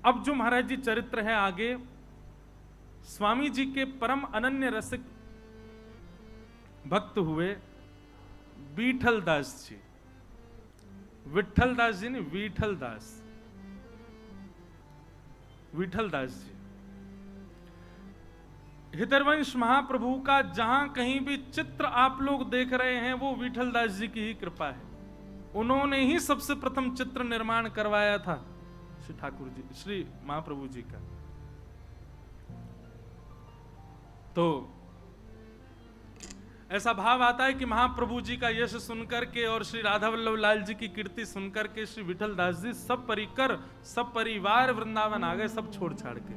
अब जो महाराज जी चरित्र है आगे, स्वामी जी के परम अनन्य रसिक भक्त हुए विठल दास जी। विठल दास जी नहीं, विठल दास, विठल दास जी। हितरवंश महाप्रभु का जहां कहीं भी चित्र आप लोग देख रहे हैं वो विठल दास जी की ही कृपा है। उन्होंने ही सबसे प्रथम चित्र निर्माण करवाया था श्री ठाकुर जी, श्री महाप्रभु जी का। तो ऐसा भाव आता है कि महाप्रभु जी का यश सुनकर के और श्री राधा वल्लभ लाल जी की कीर्ति सुनकर के श्री विठल दास जी सब परिकर सब परिवार वृंदावन आ गए, सब छोड़ छाड़ के।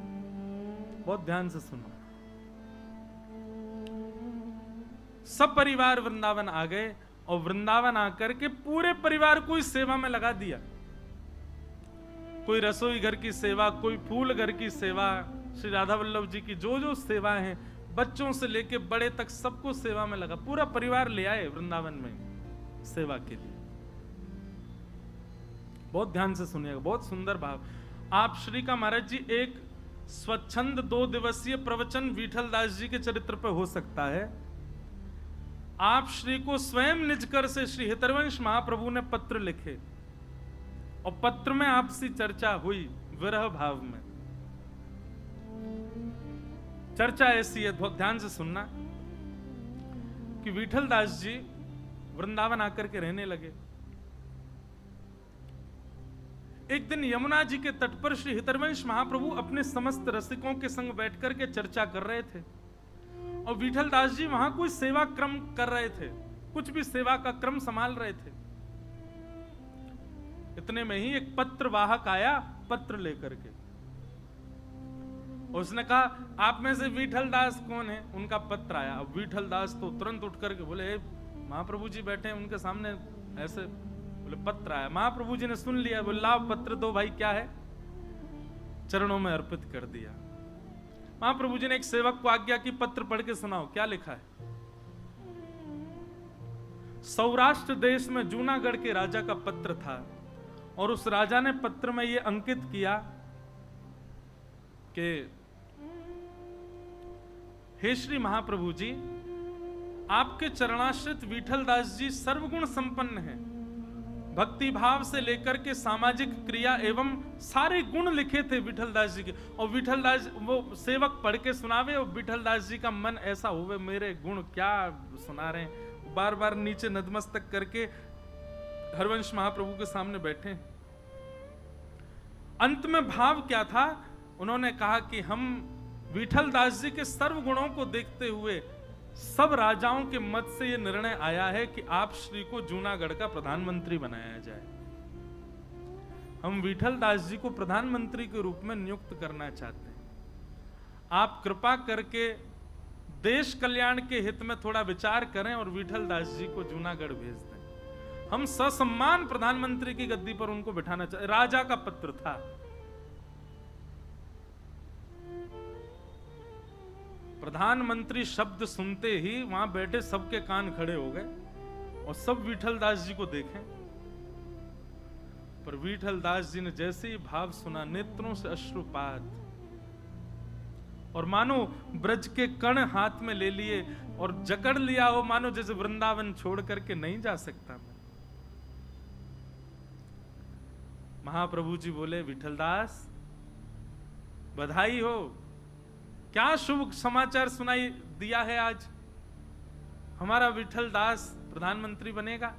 बहुत ध्यान से सुनो, सब परिवार वृंदावन आ गए और वृंदावन आकर के पूरे परिवार को इस सेवा में लगा दिया। कोई रसोई घर की सेवा, कोई फूल घर की सेवा, श्री राधा वल्लभ जी की जो जो सेवाएं हैं, बच्चों से लेके बड़े तक सबको सेवा में लगा। पूरा परिवार ले आए वृंदावन में सेवा के लिए। बहुत ध्यान से सुनिएगा, बहुत सुंदर भाव। आप श्री का महाराज जी एक स्वच्छंद 2 दिवसीय प्रवचन विठल दास जी के चरित्र पर हो सकता है। आप श्री को स्वयं निजकर से श्री हितरवंश महाप्रभु ने पत्र लिखे और पत्र में आपसी चर्चा हुई विरह भाव में। चर्चा ऐसी है, बहुत ध्यान से सुनना, कि विठल दास जी वृंदावन आकर के रहने लगे। एक दिन यमुना जी के तट पर श्री हितरवंश महाप्रभु अपने समस्त रसिकों के संग बैठकर के चर्चा कर रहे थे और विठल दास जी वहां कोई सेवा क्रम कर रहे थे, कुछ भी सेवा का क्रम संभाल रहे थे। इतने में ही एक पत्र वाहक आया पत्र लेकर के। उसने कहा, आप में से विठल दास कौन है? उनका पत्र आया। अब विठल दास तो तुरंत उठ करके बोले, महाप्रभु जी बैठे हैं उनके सामने, ऐसे बोले पत्र आया। महाप्रभु जी ने सुन लिया, बोले लाओ पत्र दो भाई, क्या है? चरणों में अर्पित कर दिया। महाप्रभु जी ने एक सेवक को आज्ञा की, पत्र पढ़ के सुनाओ, क्या लिखा है? सौराष्ट्र देश में जूनागढ़ के राजा का पत्र था और उस राजा ने पत्र में यह अंकित किया कि हे श्री महाप्रभु जी, आपके चरणाश्रित विठल दास जी सर्वगुण संपन्न हैं। भक्ति भाव से लेकर के सामाजिक क्रिया एवं सारे गुण लिखे थे विठल दास जी के। और विठल दास, वो सेवक पढ़ के सुनावे और विठल दास जी का मन ऐसा होवे, मेरे गुण क्या सुना रहे हैं। बार बार नीचे नतमस्तक करके हरवंश महाप्रभु के सामने बैठे। अंत में भाव क्या था? उन्होंने कहा कि हम विठल दास जी के सर्व गुणों को देखते हुए सब राजाओं के मत से यह निर्णय आया है कि आप श्री को जूनागढ़ का प्रधानमंत्री बनाया जाए। हम विठल दास जी को प्रधानमंत्री के रूप में नियुक्त करना चाहते हैं। आप कृपा करके देश कल्याण के हित में थोड़ा विचार करें और विठल दास जी को जूनागढ़ भेज दें। हम ससम्मान प्रधानमंत्री की गद्दी पर उनको बिठाना चाहते। राजा का पत्र था। प्रधानमंत्री शब्द सुनते ही वहां बैठे सबके कान खड़े हो गए और सब विठल दास जी को देखें। पर विठल दास जी ने जैसे ही भाव सुना, नेत्रों से अश्रुपात, और मानो ब्रज के कण हाथ में ले लिए और जकड़ लिया हो, मानो जैसे वृंदावन छोड़ करके नहीं जा सकता मैं। महाप्रभु जी बोले, विठल दास बधाई हो, क्या शुभ समाचार सुनाई दिया है आज। हमारा विठल दास प्रधानमंत्री बनेगा।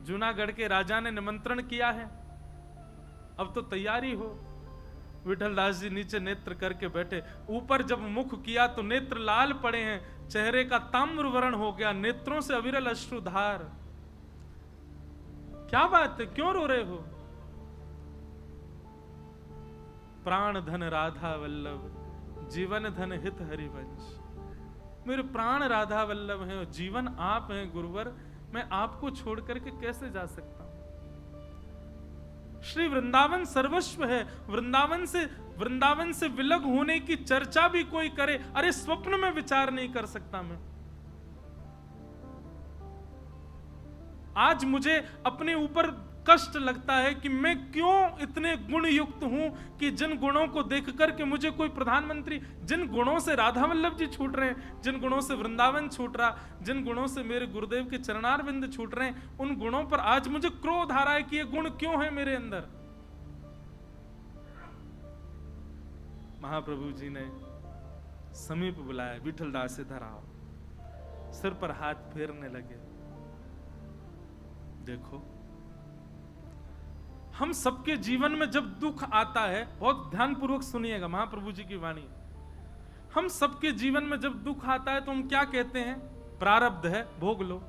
जूनागढ़ के राजा ने निमंत्रण किया है, अब तो तैयारी हो। विठल दास जी नीचे नेत्र करके बैठे। ऊपर जब मुख किया तो नेत्र लाल पड़े हैं, चेहरे का ताम्र वर्ण हो गया, नेत्रों से अविरल अश्रुधार। क्या बात है, क्यों रो रहे हो? प्राण धन राधा वल्लभ, जीवन धन हित हरिवंश। मेरे प्राण राधा वल्लभ हैं और जीवन आप हैं गुरुवर, मैं आपको छोड़ करके कैसे जा सकता हूं? श्री वृंदावन सर्वस्व है। वृंदावन से विलग होने की चर्चा भी कोई करे, अरे स्वप्न में विचार नहीं कर सकता मैं। आज मुझे अपने ऊपर कष्ट लगता है कि मैं क्यों इतने गुण युक्त हूं कि जिन गुणों को देख करके मुझे कोई प्रधानमंत्री, जिन गुणों से राधा वल्लभ जी छूट रहे हैं, जिन गुणों से वृंदावन छूट रहा, जिन गुणों से मेरे गुरुदेव के चरणारविंद छूट रहे हैं, उन गुणों पर आज मुझे क्रोध आ रहा है कि ये गुण क्यों है मेरे अंदर। महाप्रभु जी ने समीप बुलाया, विठलदास इधर आओ, सिर पर हाथ फेरने लगे। देखो, हम सबके जीवन में जब दुख आता है, बहुत ध्यानपूर्वक सुनिएगा महाप्रभु जी की वाणी, हम सबके जीवन में जब दुख आता है तो हम क्या कहते हैं? प्रारब्ध है, भोग लो।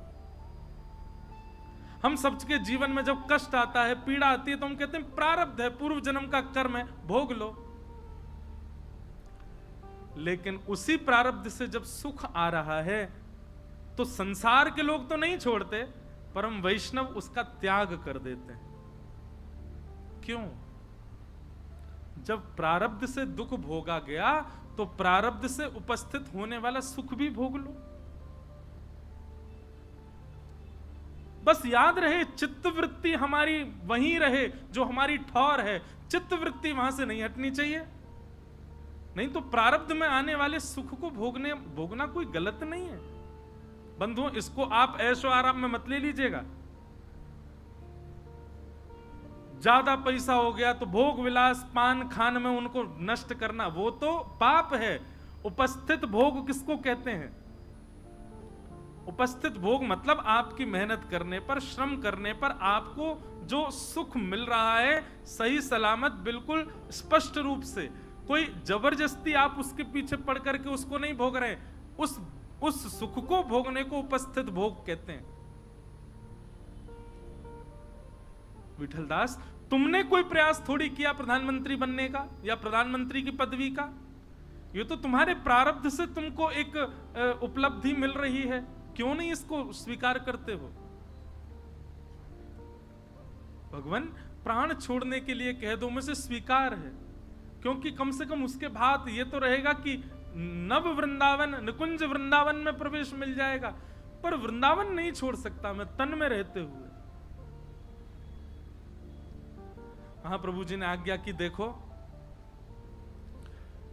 हम सबके जीवन में जब कष्ट आता है, पीड़ा आती है, तो हम कहते हैं प्रारब्ध है, पूर्व जन्म का कर्म है, भोग लो। लेकिन उसी प्रारब्ध से जब सुख आ रहा है तो संसार के लोग तो नहीं छोड़ते, परम वैष्णव उसका त्याग कर देते हैं। क्यों? जब प्रारब्ध से दुख भोगा गया तो प्रारब्ध से उपस्थित होने वाला सुख भी भोग लो। बस याद रहे, चित्तवृत्ति हमारी वहीं रहे जो हमारी ठौर है, चित्तवृत्ति वहां से नहीं हटनी चाहिए। नहीं तो प्रारब्ध में आने वाले सुख को भोगना कोई गलत नहीं है। बंधुओं, इसको आप ऐशो आराम में मत ले लीजिएगा। ज्यादा पैसा हो गया तो भोग विलास पान खान में उनको नष्ट करना, वो तो पाप है। उपस्थित भोग किसको कहते हैं? उपस्थित भोग मतलब आपकी मेहनत करने पर, श्रम करने पर आपको जो सुख मिल रहा है, सही सलामत, बिल्कुल स्पष्ट रूप से, कोई जबरदस्ती आप उसके पीछे पड़ करके उसको नहीं भोग रहे, उस सुख को भोगने को उपस्थित भोग कहते हैं। विठलदास, तुमने कोई प्रयास थोड़ी किया प्रधानमंत्री बनने का या प्रधानमंत्री की पदवी का, ये तो तुम्हारे प्रारब्ध से तुमको एक उपलब्धि मिल रही है, क्यों नहीं इसको स्वीकार करते हो? भगवान प्राण छोड़ने के लिए कह दो, मुझे स्वीकार है, क्योंकि कम से कम उसके बाद ये तो रहेगा कि नव वृंदावन, निकुंज वृंदावन में प्रवेश मिल जाएगा। पर वृंदावन नहीं छोड़ सकता मैं तन में रहते हुए। महाप्रभु जी ने आज्ञा की, देखो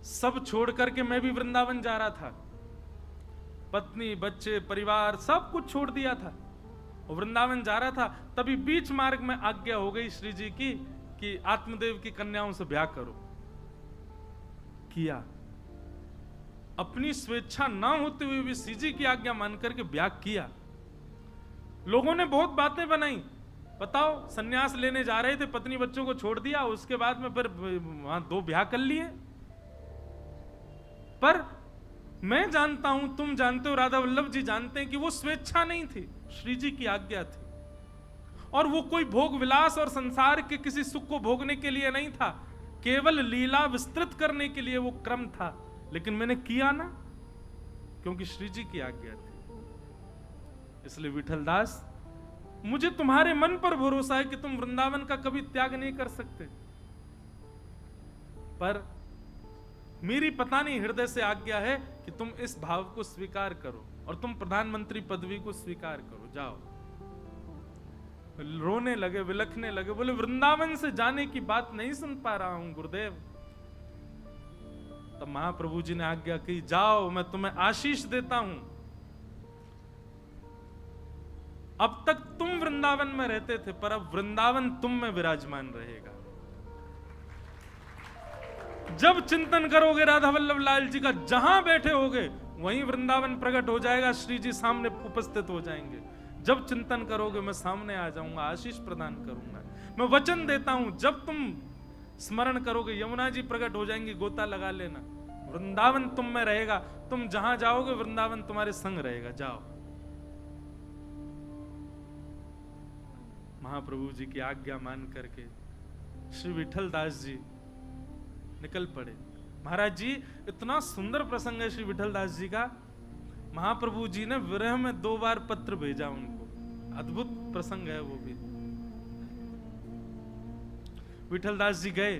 सब छोड़ करके मैं भी वृंदावन जा रहा था, पत्नी बच्चे परिवार सब कुछ छोड़ दिया था, वृंदावन जा रहा था। तभी बीच मार्ग में आज्ञा हो गई श्री जी की कि आत्मदेव की कन्याओं से ब्याह करो। किया, अपनी स्वेच्छा ना होते हुए भी श्री जी की आज्ञा मान करके ब्याह किया। लोगों ने बहुत बातें बनाई, बताओ सन्यास लेने जा रहे थे, पत्नी बच्चों को छोड़ दिया, उसके बाद में फिर वहां 2 ब्याह कर लिए। पर मैं जानता हूं, तुम जानते हो, राधा वल्लभ जी जानते हैं कि वो स्वेच्छा नहीं थी, श्री जी की आज्ञा थी। और वो कोई भोग विलास और संसार के किसी सुख को भोगने के लिए नहीं था, केवल लीला विस्तृत करने के लिए वो क्रम था। लेकिन मैंने किया ना, क्योंकि श्री जी की आज्ञा थी। इसलिए विठलदास, मुझे तुम्हारे मन पर भरोसा है कि तुम वृंदावन का कभी त्याग नहीं कर सकते, पर मेरी पता नहीं हृदय से आज्ञा है कि तुम इस भाव को स्वीकार करो और तुम प्रधानमंत्री पदवी को स्वीकार करो। जाओ। रोने लगे, विलखने लगे, बोले वृंदावन से जाने की बात नहीं सुन पा रहा हूं गुरुदेव। तब महाप्रभु जी ने आज्ञा की, जाओ मैं तुम्हें आशीष देता हूं। अब तक तुम वृंदावन में रहते थे, पर अब वृंदावन तुम में विराजमान रहेगा। जब चिंतन करोगे राधा वल्लभ लाल जी का, जहां बैठे होगे वहीं वृंदावन प्रकट हो जाएगा, श्री जी सामने उपस्थित हो जाएंगे। जब चिंतन करोगे मैं सामने आ जाऊंगा, आशीष प्रदान करूंगा। मैं वचन देता हूं, जब तुम स्मरण करोगे यमुना जी प्रकट हो जाएंगी, गोता लगा लेना, वृंदावन तुम में रहेगा। तुम जहां जाओगे वृंदावन तुम्हारे संग रहेगा। जाओ। महाप्रभु जी की आज्ञा मान करके श्री विठलदास जी निकल पड़े। महाराज जी, इतना सुंदर प्रसंग है श्री विठलदास जी का। महाप्रभु जी ने विरह में 2 बार पत्र भेजा उनको, अद्भुत प्रसंग है वो भी। विठलदास जी गए,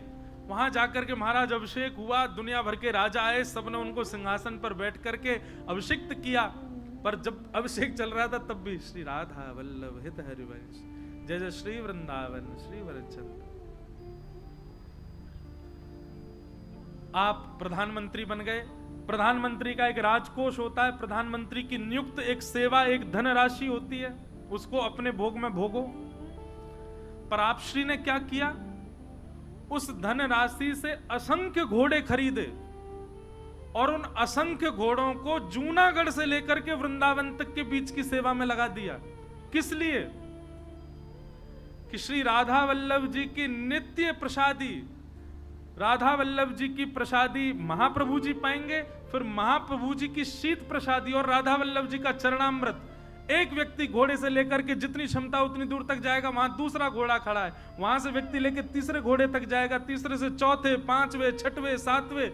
वहां जाकर के महाराज अभिषेक हुआ, दुनिया भर के राजा आए, सबने उनको सिंहासन पर बैठ करके अभिषिक्त किया। पर जब अभिषेक चल रहा था तब भी श्री राधा वल्लभ हित हरिवंश, जय जय श्री वृंदावन श्री वरचंद्र। आप प्रधानमंत्री बन गए। प्रधानमंत्री का एक राजकोष होता है, प्रधानमंत्री की नियुक्त एक सेवा, एक धनराशि होती है, उसको अपने भोग में भोगो। पर आप श्री ने क्या किया, उस धनराशि से असंख्य घोड़े खरीदे और उन असंख्य घोड़ों को जूनागढ़ से लेकर के वृंदावन तक के बीच की सेवा में लगा दिया। किस लिए? कि श्री राधा वल्लभ जी की नित्य प्रसादी, राधा वल्लभ जी की प्रसादी महाप्रभु जी पाएंगे, फिर महाप्रभु जी की शीत प्रसादी और राधा वल्लभ जी का चरणामृत। एक व्यक्ति घोड़े से लेकर के जितनी क्षमता उतनी दूर तक जाएगा, वहां दूसरा घोड़ा खड़ा है, वहां से व्यक्ति लेकर तीसरे घोड़े तक जाएगा, तीसरे से चौथे, पांचवे, छठवे, सातवें,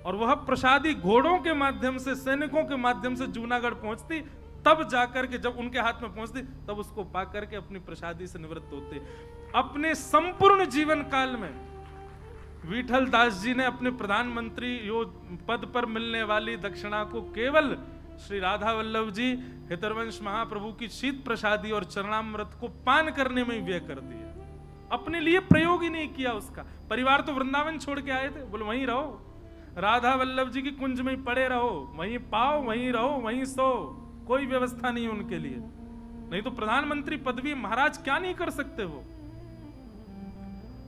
और वह प्रसादी घोड़ों के माध्यम से, सैनिकों के माध्यम से जूनागढ़ पहुंचती। तब जाकर के जब उनके हाथ में पहुंचती, तब उसको पाकर के अपनी प्रसादी से निवृत्त होते। अपने संपूर्ण जीवन काल में विठल दास जी ने अपने प्रधानमंत्री पद पर मिलने वाली दक्षिणा को केवल श्री राधा वल्लभ जी, हितरवंश महाप्रभु की शीत प्रसादी और चरणामृत को पान करने में व्यय कर दिया। अपने लिए प्रयोग ही नहीं किया उसका। परिवार तो वृंदावन छोड़ के आए थे, बोले वहीं रहो, राधा वल्लभ जी की कुंज में ही पड़े रहो, वहीं पाओ, वहीं रहो, वहीं सो, कोई व्यवस्था नहीं उनके लिए। नहीं तो प्रधानमंत्री पदवी महाराज क्या नहीं कर सकते वो।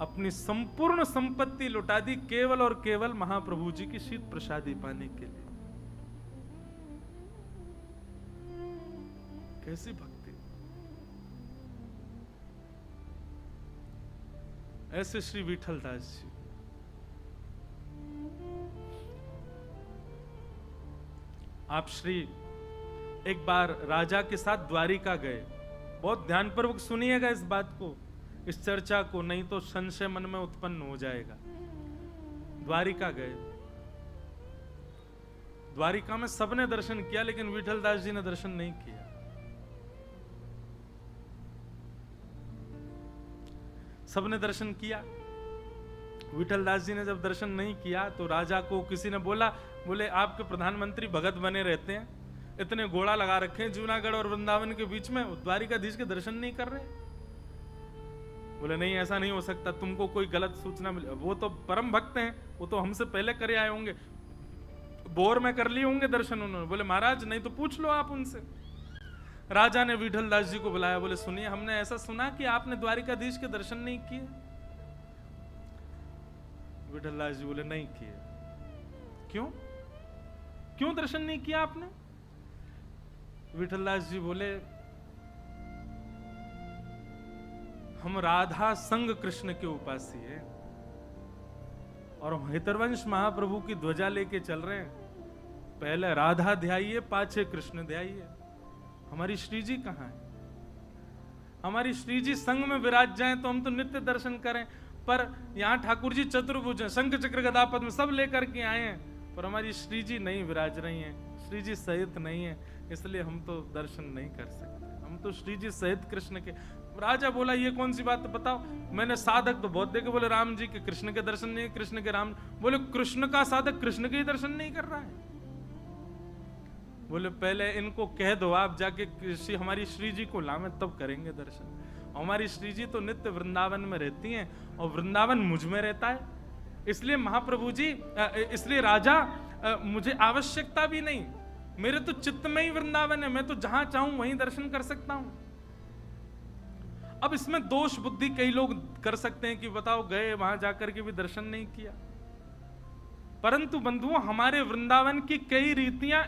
अपनी संपूर्ण संपत्ति लुटा दी केवल और केवल महाप्रभु जी की शीत प्रसादी पाने के लिए। कैसी भक्ति! ऐसे श्री विठल दास जी। आप श्री एक बार राजा के साथ द्वारिका गए। बहुत ध्यानपूर्वक सुनिएगा इस बात को, इस चर्चा को, नहीं तो संशय मन में उत्पन्न हो जाएगा। द्वारिका गए, द्वारिका में सबने दर्शन किया, लेकिन विठल दास जी ने दर्शन नहीं किया। सबने दर्शन किया, विठल दास जी ने जब दर्शन नहीं किया तो राजा को किसी ने बोला, बोले आपके प्रधानमंत्री भगत बने रहते हैं, इतने घोड़ा लगा रखे हैं जूनागढ़ और वृंदावन के बीच में, द्वारिकाधीश के दर्शन नहीं कर रहे। बोले नहीं, ऐसा नहीं हो सकता, तुमको कोई गलत सूचना मिले। वो तो परम भक्त हैं, वो तो हमसे पहले करे आए होंगे, बोर में कर लिए होंगे दर्शन उन्होंने। बोले महाराज नहीं तो पूछ लो आप उनसे। राजा ने विठल दास जी को बुलाया, बोले सुनिए, हमने ऐसा सुना कि आपने द्वारिकाधीश के दर्शन नहीं किए। विठल दास जी बोले नहीं किए। क्यों? क्यों दर्शन नहीं किया आपने? विठल दास जी बोले हम राधा संग कृष्ण के उपासी हैं और हम हितरवंश महाप्रभु की ध्वजा लेके चल रहे हैं। पहले राधा ध्याइए, पाछे कृष्ण ध्याइए। हमारी श्री जी कहाँ है? हमारी श्री जी संग में विराज जाएं तो हम तो नित्य दर्शन करें, पर यहाँ ठाकुर जी चतुर्भुज हैं, शंख चक्र गदा पद्म सब लेकर के आए हैं, पर हमारी श्री जी नहीं विराज रही हैं, श्री जी सहित नहीं है, इसलिए हम तो दर्शन नहीं कर सकते। हम तो श्री जी सहित कृष्ण के। राजा बोला ये कौन सी बात बताओ, मैंने साधक तो बहुत देखे। बोले राम जी के कृष्ण के दर्शन नहीं, कृष्ण के राम। बोले कृष्ण का साधक कृष्ण के ही दर्शन नहीं कर रहा है। बोले पहले इनको कह दो आप जाके हमारी श्री जी को लावे, तब करेंगे दर्शन। हमारी श्री जी तो नित्य वृंदावन में रहती हैं और वृंदावन मुझ में रहता है, इसलिए महाप्रभु जी, इसलिए राजा मुझे आवश्यकता भी नहीं, मेरे तो चित्त में ही वृंदावन है, मैं तो जहां चाहूं वहीं दर्शन कर सकता हूं। अब इसमें दोष बुद्धि कई लोग कर सकते हैं कि बताओ गए वहां जाकर के भी दर्शन नहीं किया, परंतु बंधुओं हमारे वृंदावन की कई रीतियां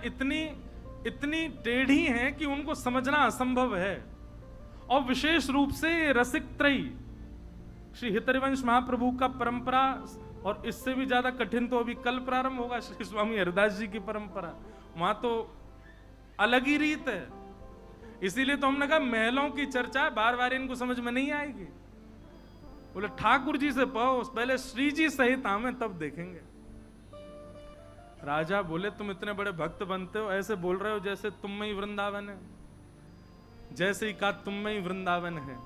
इतनी टेढ़ी हैं कि उनको समझना असंभव है। और विशेष रूप से रसिक त्रयी श्री हितरवंश महाप्रभु का परंपरा, और इससे भी ज्यादा कठिन तो अभी कल प्रारंभ होगा श्री स्वामी हरिदास जी की परंपरा, वहां तो अलग ही रीत है। इसीलिए तो हमने कहा महलों की चर्चा बार बार इनको समझ में नहीं आएगी। बोले ठाकुर जी से पाओ, पहले श्री जी सहित आवे तब देखेंगे। राजा बोले तुम इतने बड़े भक्त बनते हो, ऐसे बोल रहे हो जैसे तुम में ही वृंदावन है, जैसे ही कहा तुम में ही वृंदावन है।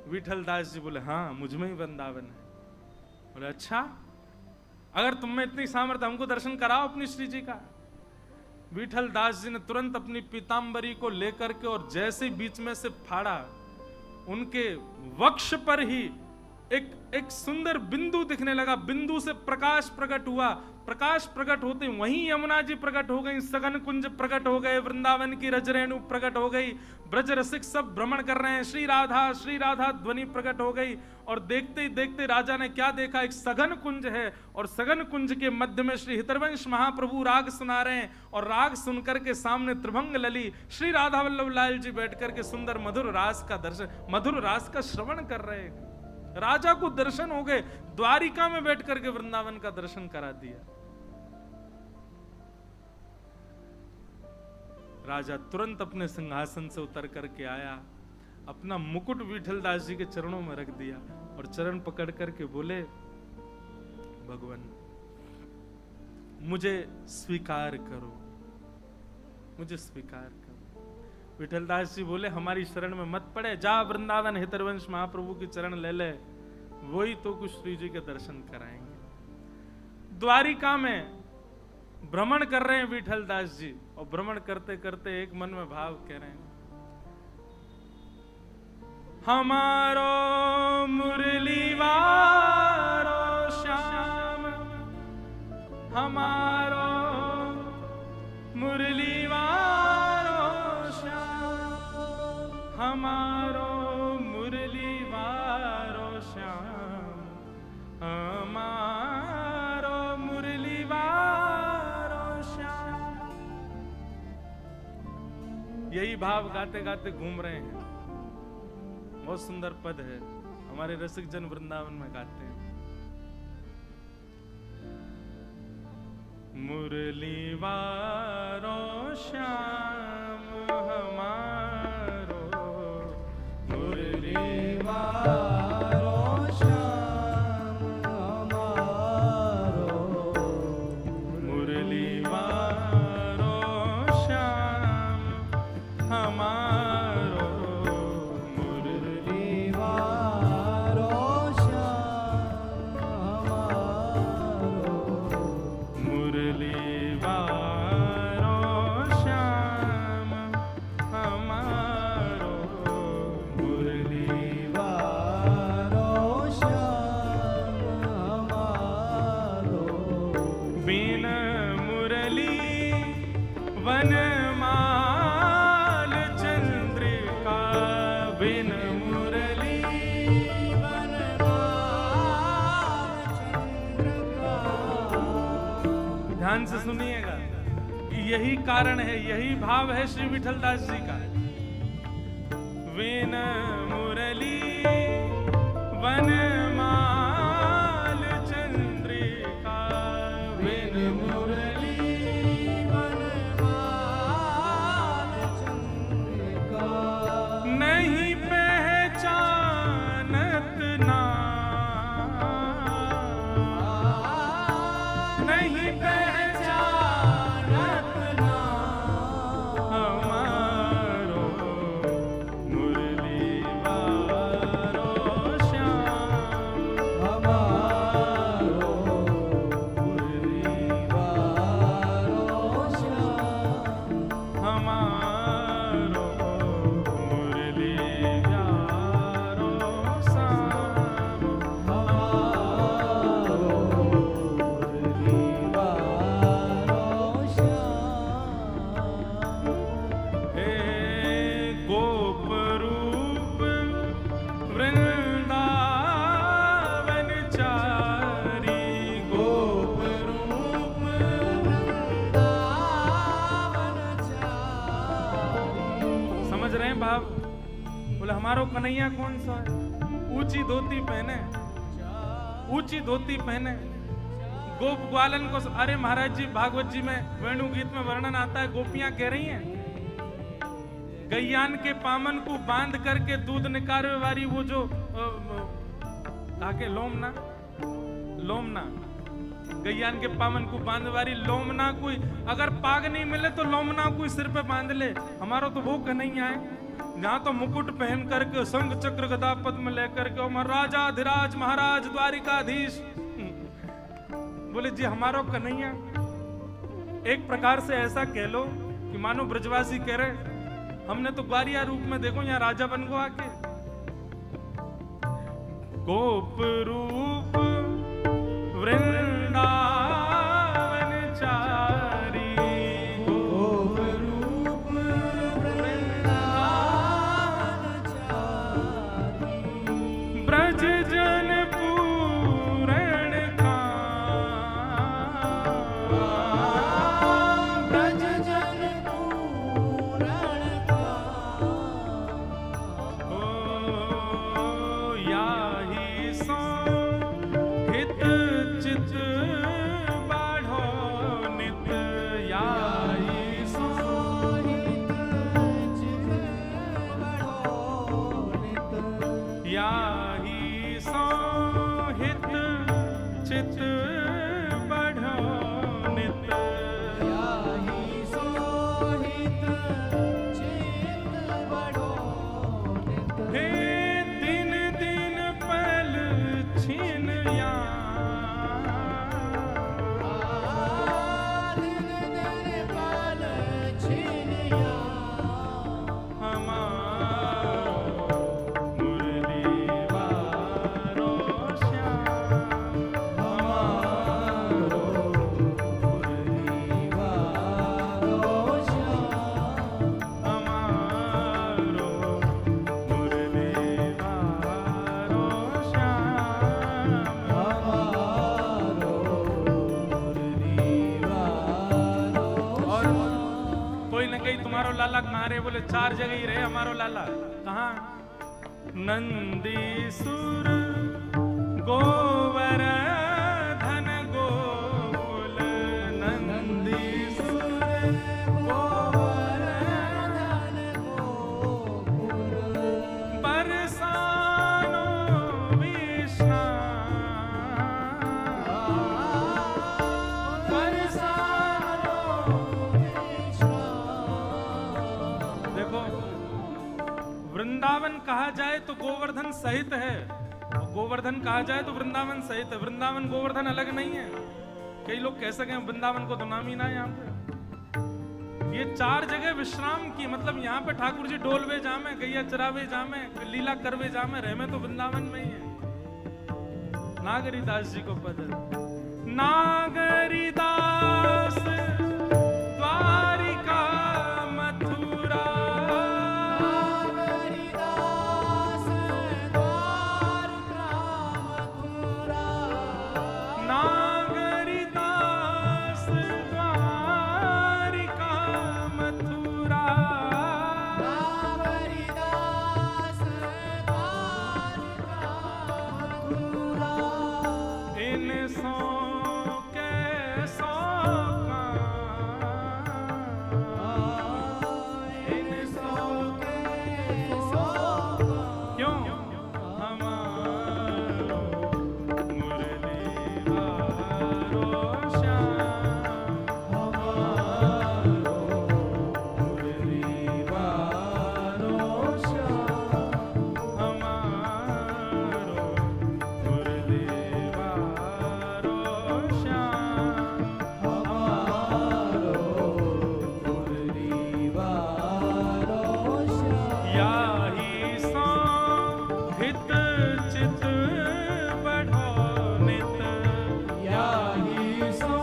विठल दास जी बोले हाँ मुझ में ही वृंदावन है। बोले अच्छा, अगर तुम में इतनी सामर्थ्य, हमको दर्शन कराओ अपनी श्री जी का। विठल दास जी ने तुरंत अपनी पीतांबरी को लेकर के और जैसे बीच में से फाड़ा, उनके वक्ष पर ही एक सुंदर बिंदु दिखने लगा। बिंदु से प्रकाश प्रकट हुआ। प्रकाश प्रकट होते वहीं यमुना जी प्रकट हो गई, सघन कुंज प्रकट हो गए, वृंदावन की रजरेणु प्रकट हो गई, ब्रज रसिक सब भ्रमण कर रहे हैं, श्री राधा ध्वनि प्रकट हो गई। और देखते ही देखते राजा ने क्या देखा, एक सघन कुंज है और सघन कुंज के मध्य में श्री हितरवंश महाप्रभु राग सुना रहे हैं और राग सुनकर के सामने त्रिभंग लली श्री राधा वल्लभ लाल जी बैठ करके सुंदर मधुर रास का दर्शन, मधुर रास का श्रवण कर रहे हैं। राजा को दर्शन हो गए, द्वारिका में बैठ करके वृंदावन का दर्शन करा दिया। राजा तुरंत अपने सिंहासन से उतर करके आया, अपना मुकुट विठल दास जी के चरणों में रख दिया और चरण पकड़ करके बोले, भगवान मुझे स्वीकार करो, मुझे स्वीकार करो। विठल दास जी बोले, हमारी शरण में मत पड़े, जा वृंदावन हितरवंश महाप्रभु की चरण ले ले, वही तो कुछ श्री जी के दर्शन कराएंगे। द्वारिका में भ्रमण कर रहे हैं विठल दास जी और भ्रमण करते करते एक मन में भाव कह रहे हैं, हमारो मुरली वारो श्याम, हमारो मुरली वारो श्याम, हमारो मुरली वारो श्याम, हमारो मुरली वारो श्याम। यही भाव गाते गाते घूम रहे हैं। बहुत सुंदर पद है, हमारे रसिक जन वृंदावन में गाते हैं। मुरली वारो श्याम हमारो, मुरली वारो श्याम हमारो, मुरली वारो श्याम हमारो, मुरली वारो श्याम हमारो, मुरली वारो श्याम हमारो, मुरली वारो श्याम हमारो। बिन मुरली वनमाल चंद्रिका, बिन मुरली वनमाल चंद्रिका। ध्यान से सुनिएगा, यही कारण है, यही भाव है श्री विठल दास जी का। बिन मुरली वनमाल चंद्रिका, बिन मुरली वनमाल चंद्रिका। नहीं पहचानत ना, नहीं पहचानत ना हमारो, मुरली वारो श्याम हमारो, मुरली वारो श्याम हमारो, मुरली वारो श्याम हमारो, मुरली वारो श्याम। हे गोप रूप वृंदावन चारी, गोप रूप वृंदावन चारी। समझ रहे हैं भाव? बोले हमारो कन्हैया कौन सा है? ऊंची धोती पहने, ऊंची धोती पहने, गोप ग्वालन को। अरे महाराज जी, भागवत जी में वेणु गीत में वर्णन आता है, गोपियां कह रही हैं, गैयान के पामन को बांध करके दूध निकारे वाली वो जो ताके लोमना, लोमना, गैयान के पामन को बांध वाली लोमना कोई अगर पाग नहीं मिले तो लोमना कोई सिर पे बांध ले। हमारा तो वो कन्हैया है जहां तो मुकुट पहन करके शंख चक्र गदा पद्म लेकर के राजा धीराज महाराज द्वारिकाधीश। बोले जी हमारा कन्हैया। एक प्रकार से ऐसा कह लो कि मानो ब्रजवासी कह रहे हमने तो ग्वारिया रूप में देखो यहाँ राजा बन गो आके। गोप रूप वृंदावन चारी, गोप रूप वृंदावन चारी, ब्रज जन पूरण का, ब्रज जन पूरण का, ओ याही सो हित चित बाढ़ो नित, याही सो हित चित बढ़ो नित, याही सो हित चित बढ़ो नित, याही सो हित चित बढ़ो नित, हे दिन दिन पल छीन या, दिन दिन पल छिनिया, हमारो मुरली वारो श्याम, हमारो मुरली वारो श्याम, हमारो मुरली वारो श्याम, हमारो मुरली वारो और श्याम। कोई न कहीं तुम्हारो लाला कहाँ रहे? बोले 4 जगह ही रहे हमारो लाला। कहाँ? नंदीसुर गोवर्धन गोकुल, नंदीसुर गोवर्धन गोकुल, बरसानो विश्राम, बरसानो विश्राम। देखो वृंदावन कहा जाए तो गोवर्धन सहित है, और गोवर्धन कहा जाए तो वृंदावन सहित है। वृंदावन गोवर्धन अलग नहीं है। कई लोग कह सके वृंदावन को तो नाम ही ना है यहाँ पे। ये 4 जगह विश्राम की, मतलब यहाँ पे ठाकुर जी डोलवे जामे, गैया चरावे जामे, लीला करवे जामे, रहमे तो वृंदावन में ही है। नागरीदास जी को पद, नागरीदास द्वारिका मथुरा, नागरीदास द्वारका मथुरा, नागरीदास द्वारिका मथुरा, नागरीदास द्वारका मथुरा, इन सो के सो का, इन सो के सो क्यों? हमारो मुरली वारो श्याम, हमारो मुरली वारो श्याम, हमारो मुरली वारो श्याम, हमारो मुरली वारो श्याम। याही सो हित चित बढ़ो नित, याही सो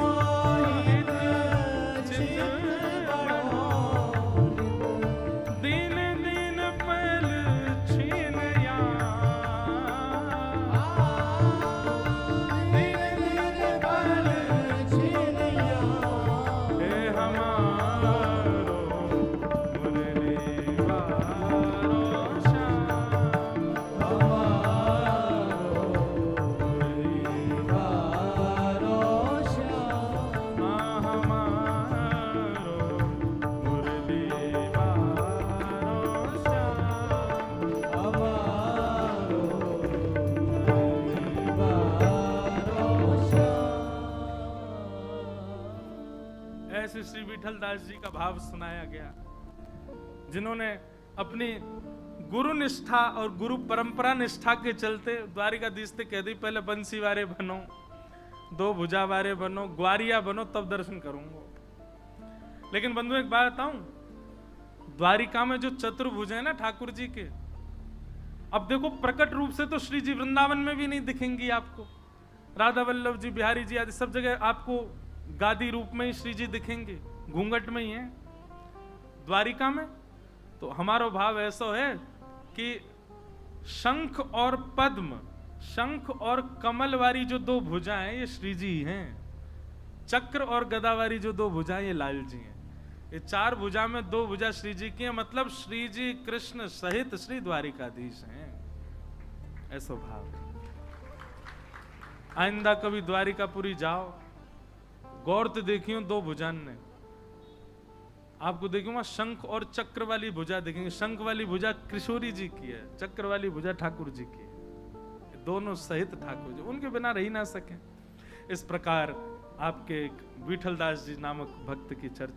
हित चित बढ़ो नित, दिन दिन पल छीन या, दिन दिन पल छिनिया, हे हमारो मुरली वारो श्याम, हमारो मुरली वारो श्याम, हमारो मुरली वारो श्याम, हमारो मुरली वारो श्याम। ऐसे श्री विठल दास जी का भाव सुनाया गया, जिन्होंने अपनी गुरु निष्ठा और गुरु परंपरा निष्ठा के चलते द्वारिकाधीश से कह दी पहले बंसी वारे बनो, 2 भुजा वारे बनो, ग्वारिया बनो, तब दर्शन करूंगा। लेकिन बंधु एक बात बताऊं, द्वारिका में जो चतुर्भुज है ना ठाकुर जी के, अब देखो प्रकट रूप से तो श्री जी वृंदावन में भी नहीं दिखेंगी आपको, राधा वल्लभ जी, बिहारी जी आदि सब जगह आपको गादी रूप में ही श्री जी दिखेंगे, घूंघट में ही है। द्वारिका में तो हमारा भाव ऐसा है कि शंख और पद्म, शंख और कमल वाली जो दो भुजाएं ये श्री जी ही हैं, चक्र और गदा वाली जो दो भुजाएं ये लाल जी हैं। ये चार भुजा में दो भुजा श्री जी की है, मतलब श्री जी कृष्ण सहित श्री द्वारिकाधीश हैं, ऐसा भाव है। आइंदा कभी द्वारिकापुरी जाओ, गौर तो देखियो दो भुजान ने, आपको देखूंगा शंख और चक्र वाली भुजा देखेंगे। शंख वाली भुजा किशोरी जी की है, चक्र वाली भुजा ठाकुर जी की है, दोनों सहित ठाकुर जी, उनके बिना रह ही ना सके। इस प्रकार आपके विठलदास जी नामक भक्त की चर्चा